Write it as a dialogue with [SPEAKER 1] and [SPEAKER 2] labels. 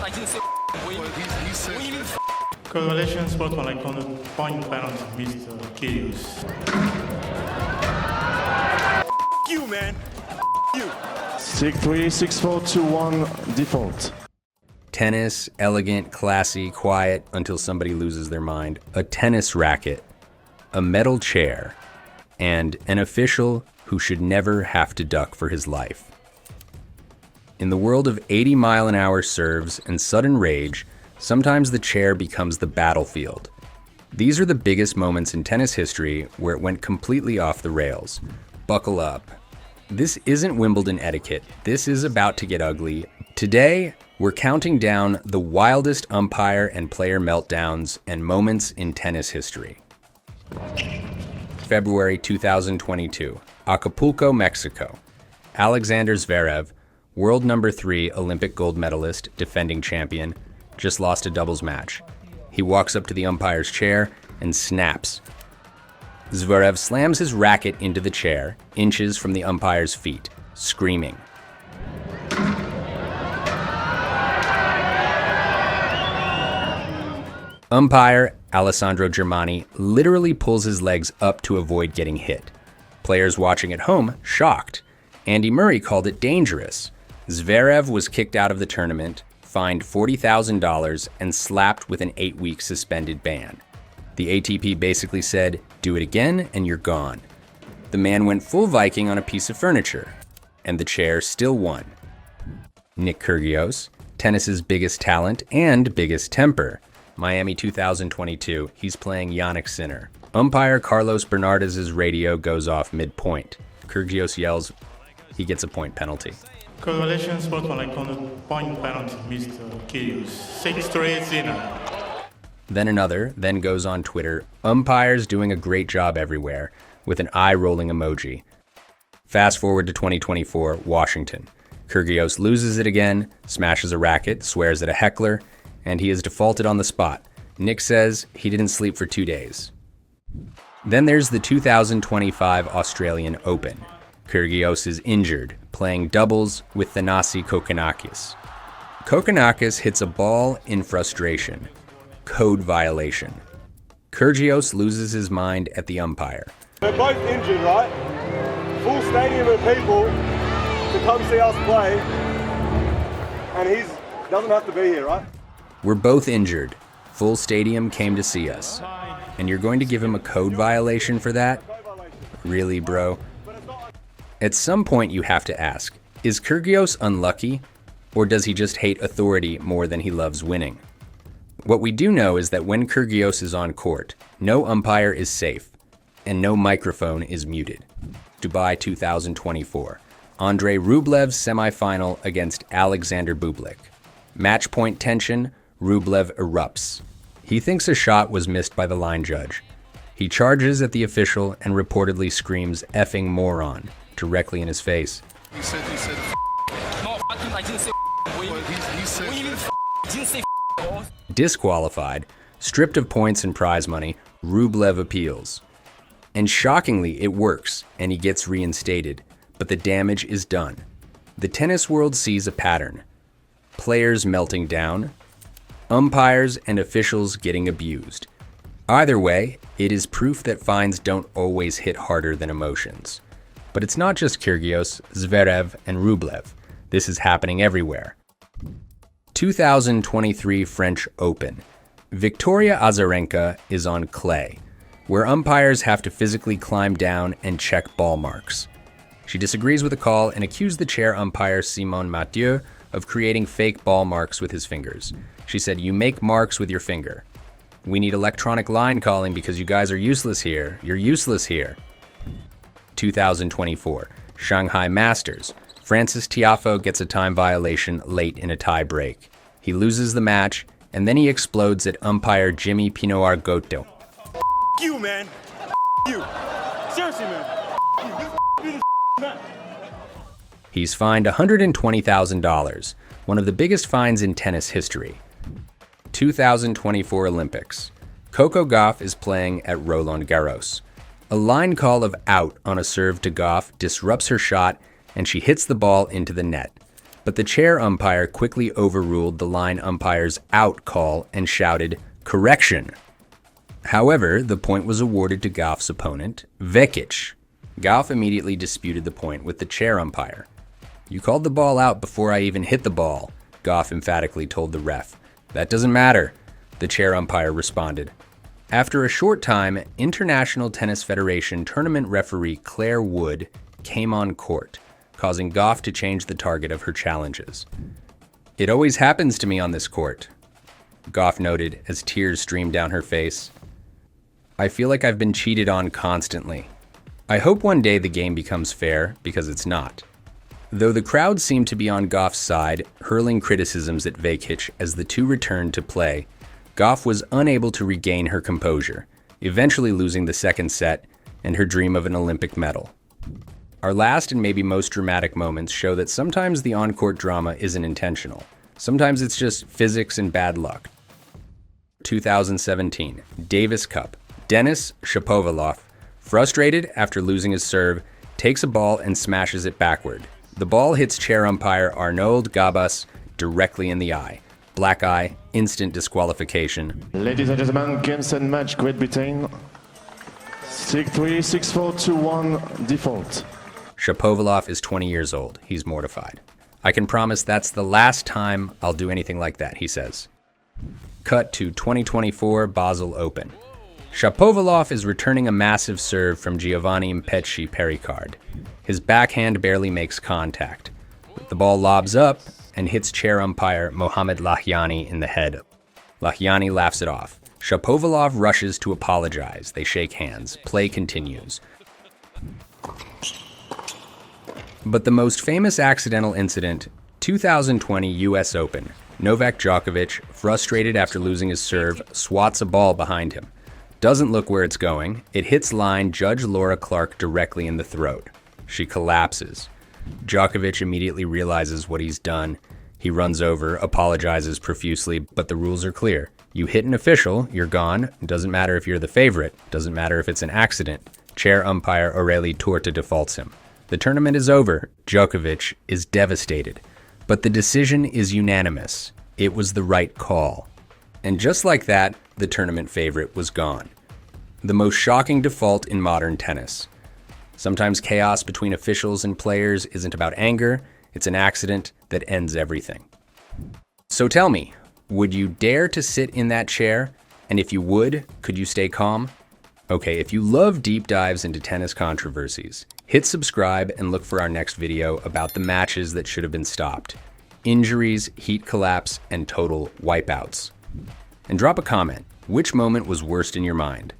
[SPEAKER 1] I didn't say
[SPEAKER 2] He said
[SPEAKER 1] what do you mean
[SPEAKER 3] Congratulations, sportsman, on the point penalty, Mr. Kyrgios.
[SPEAKER 1] you, man. You.
[SPEAKER 4] 6-3, 6-4, 2-1 default.
[SPEAKER 5] Tennis, elegant, classy, quiet, until somebody loses their mind. A tennis racket, a metal chair, and an official who should never have to duck for his life. In the world of 80-mile-an-hour serves and sudden rage, sometimes the chair becomes the battlefield. These are the biggest moments in tennis history where it went completely off the rails. Buckle up. This isn't Wimbledon etiquette. This is about to get ugly. Today, we're counting down the wildest umpire and player meltdowns and moments in tennis history. February 2022, Acapulco, Mexico. Alexander Zverev, world number 3 Olympic gold medalist, defending champion, just lost a doubles match. He walks up to the umpire's chair and snaps. Zverev slams his racket into the chair, inches from the umpire's feet, screaming. Umpire Alessandro Germani literally pulls his legs up to avoid getting hit. Players watching at home shocked. Andy Murray called it dangerous. Zverev was kicked out of the tournament, fined $40,000, and slapped with an 8-week suspended ban. The ATP basically said, do it again and you're gone. The man went full Viking on a piece of furniture, and the chair still won. Nick Kyrgios, tennis's biggest talent and biggest temper. Miami 2022, he's playing Jannik Sinner. Umpire Carlos Bernardes's radio goes off mid-point. Kyrgios yells, he gets a point penalty.
[SPEAKER 3] Congratulations, sportsman, on the point penalty, Mr. Kyrgios. 6-3, Sinner.
[SPEAKER 5] Then another, then goes on Twitter, umpires doing a great job everywhere, with an eye-rolling emoji. Fast forward to 2024, Washington. Kyrgios loses it again, smashes a racket, swears at a heckler, and he is defaulted on the spot. Nick says he didn't sleep for 2 days. Then there's the 2025 Australian Open. Kyrgios is injured, playing doubles with Thanasi Kokkinakis. Kokkinakis hits a ball in frustration. Code violation. Kyrgios loses his mind at the umpire.
[SPEAKER 6] We're both injured, right? Full stadium of people to come see us play, and he doesn't have to be here, right?
[SPEAKER 5] We're both injured. Full stadium came to see us. And you're going to give him a code violation for that? Really, bro? At some point you have to ask, is Kyrgios unlucky, or does he just hate authority more than he loves winning? What we do know is that when Kyrgios is on court, no umpire is safe, and no microphone is muted. Dubai 2024. Andrei Rublev's semifinal against Alexander Bublik. Match point tension, Rublev erupts. He thinks a shot was missed by the line judge. He charges at the official and reportedly screams effing moron directly in his face.
[SPEAKER 2] he said
[SPEAKER 1] no, I didn't say
[SPEAKER 2] he said
[SPEAKER 1] what do you mean I didn't say
[SPEAKER 5] Disqualified, stripped of points and prize money, Rublev appeals. And shockingly, it works, and he gets reinstated. But the damage is done. The tennis world sees a pattern. Players melting down, umpires and officials getting abused. Either way, it is proof that fines don't always hit harder than emotions. But it's not just Kyrgios, Zverev, and Rublev. This is happening everywhere. 2023 French Open. Victoria Azarenka is on clay, where umpires have to physically climb down and check ball marks. She disagrees with the call and accused the chair umpire Simon Mathieu of creating fake ball marks with his fingers. She said, "You make marks with your finger. We need electronic line calling because you guys are useless here. You're useless here." 2024 Shanghai Masters. Francis Tiafoe gets a time violation late in a tie break. He loses the match, and then he explodes at umpire Jimmy Pinot-Argoto.
[SPEAKER 6] You, man. You. Seriously, man.
[SPEAKER 5] He's fined $120,000, one of the biggest fines in tennis history. 2024 Olympics. Coco Gauff is playing at Roland Garros. A line call of out on a serve to Gauff disrupts her shot, and she hits the ball into the net. But the chair umpire quickly overruled the line umpire's out call and shouted, "Correction." However, the point was awarded to Goff's opponent, Vekic. Goff immediately disputed the point with the chair umpire. "You called the ball out before I even hit the ball," Goff emphatically told the ref. "That doesn't matter," the chair umpire responded. After a short time, International Tennis Federation tournament referee Claire Wood came on court, causing Goff to change the target of her challenges. "It always happens to me on this court," Goff noted as tears streamed down her face. "I feel like I've been cheated on constantly. I hope one day the game becomes fair, because it's not." Though the crowd seemed to be on Goff's side, hurling criticisms at Vekic as the two returned to play, Goff was unable to regain her composure, eventually losing the second set and her dream of an Olympic medal. Our last and maybe most dramatic moments show that sometimes the on-court drama isn't intentional. Sometimes it's just physics and bad luck. 2017, Davis Cup. Denis Shapovalov, frustrated after losing his serve, takes a ball and smashes it backward. The ball hits chair umpire Arnold Gabas directly in the eye. Black eye, instant disqualification.
[SPEAKER 4] Ladies and gentlemen, games and match, Great Britain. 6-3, 6-4, 2-1 default.
[SPEAKER 5] Shapovalov is 20 years old. He's mortified. "I can promise that's the last time I'll do anything like that," he says. Cut to 2024 Basel Open. Shapovalov is returning a massive serve from Giovanni Mpetshi Pericard. His backhand barely makes contact. The ball lobs up and hits chair umpire Mohamed Lahyani in the head. Lahyani laughs it off. Shapovalov rushes to apologize. They shake hands. Play continues. But the most famous accidental incident, 2020 US Open. Novak Djokovic, frustrated after losing his serve, swats a ball behind him. Doesn't look where it's going. It hits line Judge Laura Clark directly in the throat. She collapses. Djokovic immediately realizes what he's done. He runs over, apologizes profusely, but the rules are clear. You hit an official, you're gone. Doesn't matter if you're the favorite. Doesn't matter if it's an accident. Chair umpire Aurélie Tourte defaults him. The tournament is over. Djokovic is devastated. But the decision is unanimous. It was the right call. And just like that, the tournament favorite was gone. The most shocking default in modern tennis. Sometimes chaos between officials and players isn't about anger, it's an accident that ends everything. So tell me, would you dare to sit in that chair? And if you would, could you stay calm? Okay, if you love deep dives into tennis controversies, hit subscribe and look for our next video about the matches that should have been stopped. Injuries, heat collapse, and total wipeouts. And drop a comment. Which moment was worst in your mind?